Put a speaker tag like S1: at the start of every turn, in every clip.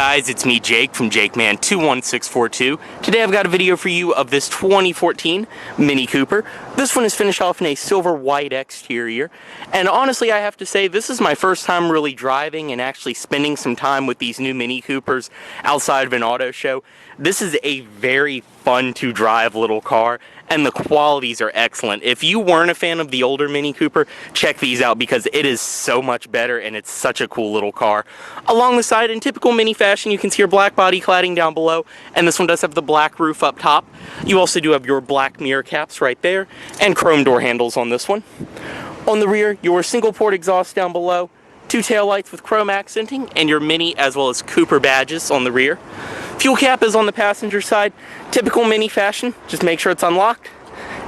S1: guys, it's me Jake from JakeMan21642. Today I've got a video for you of this 2014 Mini Cooper. This one is finished off in a silver white exterior, and honestly I have to say this is my first time really driving and actually spending some time with these new Mini Coopers outside of an auto show. This is a very fun to drive little car, and the qualities are excellent. If you weren't a fan of the older Mini Cooper, check these out because it is so much better and it's such a cool little car. Along the side, in typical Mini fashion, you can see your black body cladding down below, and this one does have the black roof up top. You also do have your black mirror caps right there, and chrome door handles on this one. On the rear, your single port exhaust down below, two taillights with chrome accenting, and your Mini as well as Cooper badges on the rear. Fuel cap is on the passenger side. Typical Mini fashion, just make sure it's unlocked,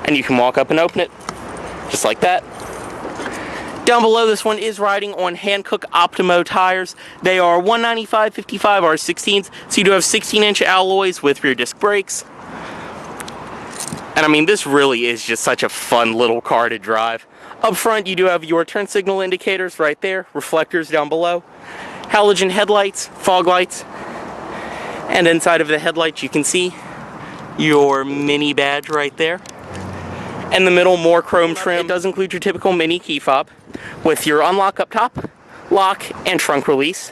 S1: and you can walk up and open it, just like that. Down below, this one is riding on Hankook Optimo tires. They are 195/55 R16s, so you do have 16-inch alloys with rear disc brakes. And I mean, this really is just such a fun little car to drive. Up front, you do have your turn signal indicators right there, reflectors down below, halogen headlights, fog lights, and inside of the headlights you can see your Mini badge right there. In the middle, more chrome trim. It does include your typical Mini key fob with your unlock up top, lock, and trunk release.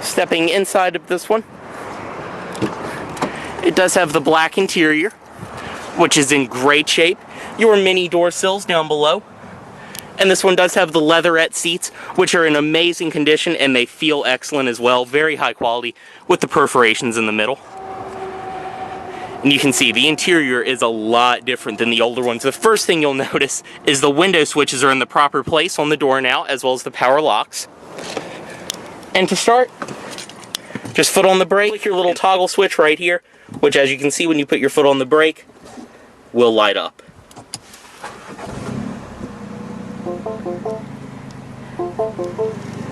S1: Stepping inside of this one, it does have the black interior, which is in great shape. Your Mini door sills down below. And this one does have the leatherette seats, which are in amazing condition, and they feel excellent as well. Very high quality with the perforations in the middle. And you can see the interior is a lot different than the older ones. The first thing you'll notice is the window switches are in the proper place on the door now, as well as the power locks. And to start, just foot on the brake, click your little toggle switch right here, which as you can see when you put your foot on the brake, will light up.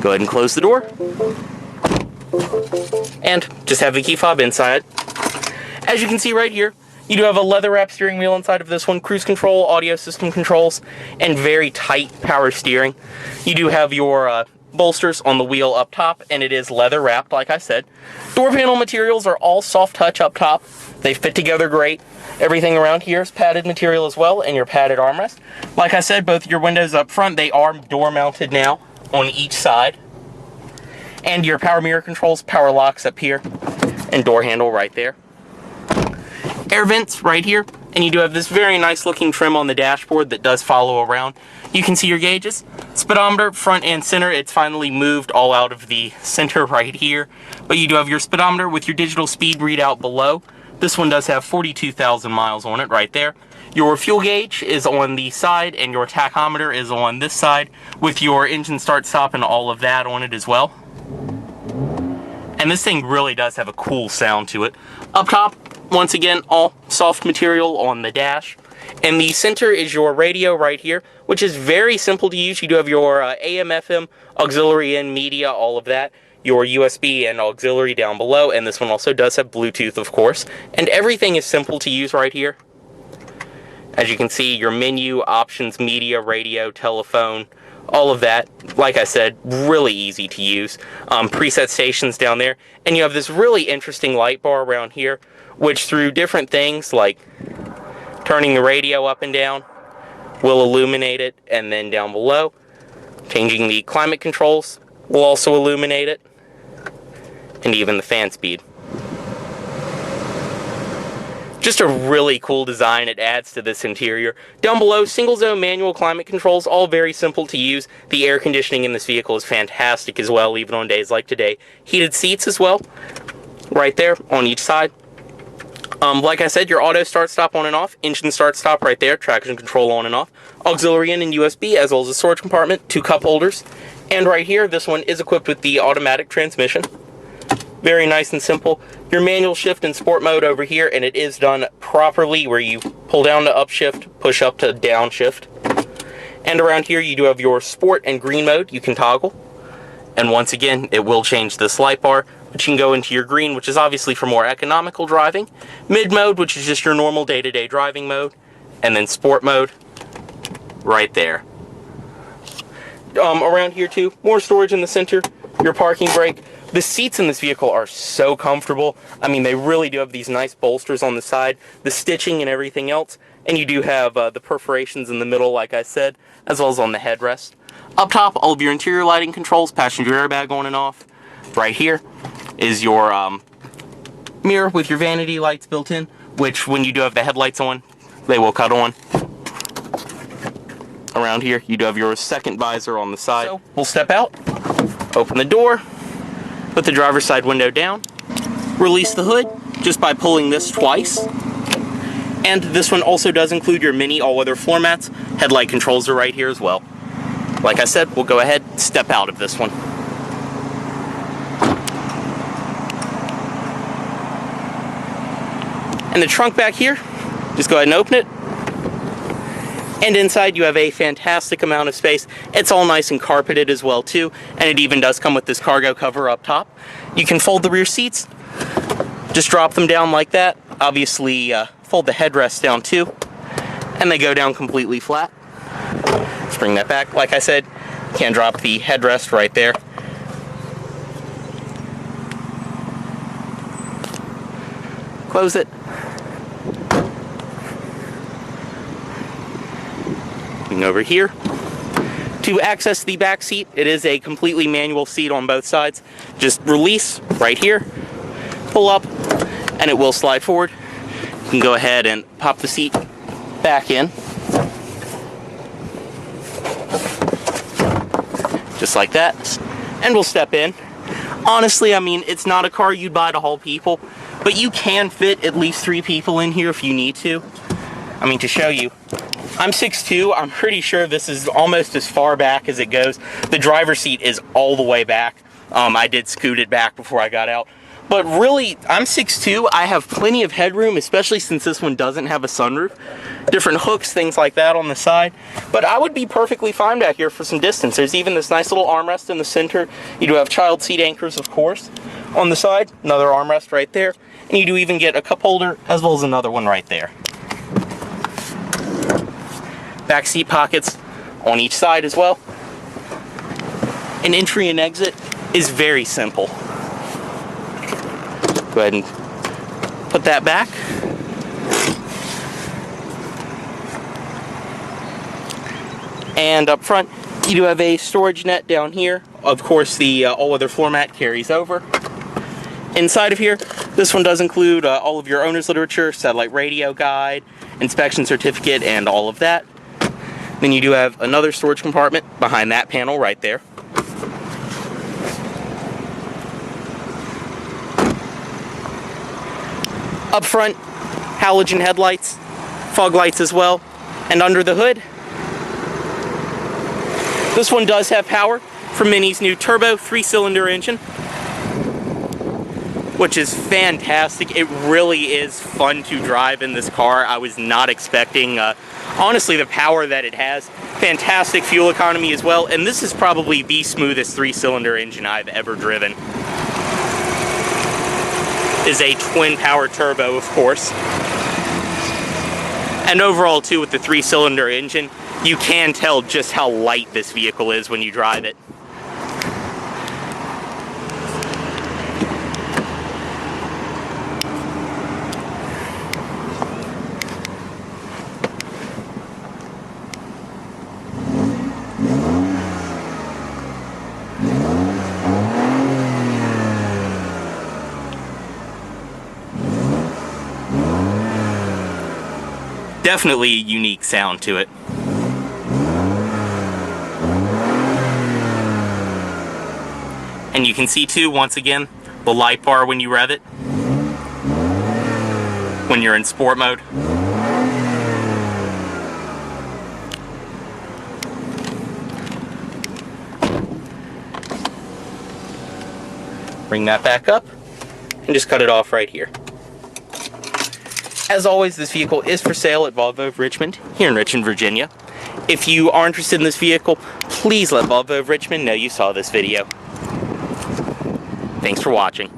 S1: Go ahead and close the door. And just have the key fob inside. As you can see right here, you do have a leather wrap steering wheel inside of this one, cruise control, audio system controls, and very tight power steering. You do have your bolsters on the wheel up top, and it is leather wrapped, like I said. Door panel materials are all soft touch up top. They fit together great. Everything around here is padded material as well, and your padded armrest. Like I said, both your windows up front, they are door mounted now on each side. And your power mirror controls, power locks up here, and door handle right there. Air vents right here, and you do have this very nice looking trim on the dashboard that does follow around. You can see your gauges. Speedometer, front and center, it's finally moved all out of the center right here. But you do have your speedometer with your digital speed readout below. This one does have 42,000 miles on it right there. Your fuel gauge is on the side, and your tachometer is on this side with your engine start stop and all of that on it as well. And this thing really does have a cool sound to it. Up top, once again, all soft material on the dash. And the center is your radio right here, which is very simple to use. You do have your AM, FM, auxiliary in, media, all of that. Your USB and auxiliary down below, and this one also does have Bluetooth, of course. And everything is simple to use right here. As you can see, your menu, options, media, radio, telephone, all of that, like I said, really easy to use. Preset stations down there. And you have this really interesting light bar around here, which through different things like turning the radio up and down will illuminate it, and then down below, changing the climate controls will also illuminate it, and even the fan speed. Just a really cool design it adds to this interior. Down below, single zone manual climate controls, all very simple to use. The air conditioning in this vehicle is fantastic as well, even on days like today. Heated seats as well, right there on each side. Like I said, your auto start stop on and off, engine start stop right there, traction control on and off, auxiliary in and USB, as well as a storage compartment, two cup holders. And right here, this one is equipped with the automatic transmission. Very nice and simple. Your manual shift in sport mode over here, and it is done properly where you pull down to upshift, push up to downshift. And around here you do have your sport and green mode you can toggle. And once again, it will change this light bar, but you can go into your green, which is obviously for more economical driving, mid mode, which is just your normal day-to-day driving mode, and then sport mode right there. Around here too, more storage in the center, your parking brake, The seats in this vehicle are so comfortable. I mean, they really do have these nice bolsters on the side, the stitching and everything else, and you do have the perforations in the middle, like I said, as well as on the headrest. Up top, all of your interior lighting controls, passenger airbag on and off. Right here is your mirror with your vanity lights built in, which when you do have the headlights on, they will cut on. Around here, you do have your second visor on the side. So we'll step out, open the door, put the driver's side window down, release the hood just by pulling this twice. And this one also does include your mini all-weather floor mats. Headlight controls are right here as well. Like I said, we'll go ahead and step out of this one. And the trunk back here, just go ahead and open it. And inside you have a fantastic amount of space. It's all nice and carpeted as well too, and it even does come with this cargo cover up top. You can fold the rear seats, just drop them down like that. Obviously fold the headrest down too, and they go down completely flat. Let's bring that back. Like I said, you can drop the headrest right there. Close it. Over here. To access the back seat, it is a completely manual seat on both sides. Just release right here, pull up, and it will slide forward. You can go ahead and pop the seat back in. Just like that. And we'll step in. Honestly, I mean, it's not a car you'd buy to haul people, but you can fit at least 3 people in here if you need to. I mean, to show you, I'm 6'2", I'm pretty sure this is almost as far back as it goes. The driver's seat is all the way back. I did scoot it back before I got out. But really, I'm 6'2", I have plenty of headroom, especially since this one doesn't have a sunroof. Different hooks, things like that on the side. But I would be perfectly fine back here for some distance. There's even this nice little armrest in the center. You do have child seat anchors, of course. On the side, another armrest right there. And you do even get a cup holder, as well as another one right there. Back seat pockets on each side as well. An entry and exit is very simple. Go ahead and put that back. And up front, you do have a storage net down here. Of course, the all-weather floor mat carries over. Inside of here, this one does include all of your owner's literature, satellite radio guide, inspection certificate, and all of that. Then you do have another storage compartment behind that panel right there. Up front, halogen headlights, fog lights as well, and under the hood, this one does have power from Mini's new turbo 3-cylinder engine, which is fantastic. It really is fun to drive in this car. I was not expecting honestly the power that it has. Fantastic fuel economy as well, and this is probably the smoothest 3-cylinder engine I've ever driven. Is a twin power turbo, of course. And overall too, with the 3-cylinder engine, you can tell just how light this vehicle is when you drive it. Definitely a unique sound to it. And you can see too, once again, the light bar when you rev it, when you're in sport mode. Bring that back up and just cut it off right here. As always, this vehicle is for sale at Volvo of Richmond, here in Richmond, Virginia. If you are interested in this vehicle, please let Volvo of Richmond know you saw this video. Thanks for watching.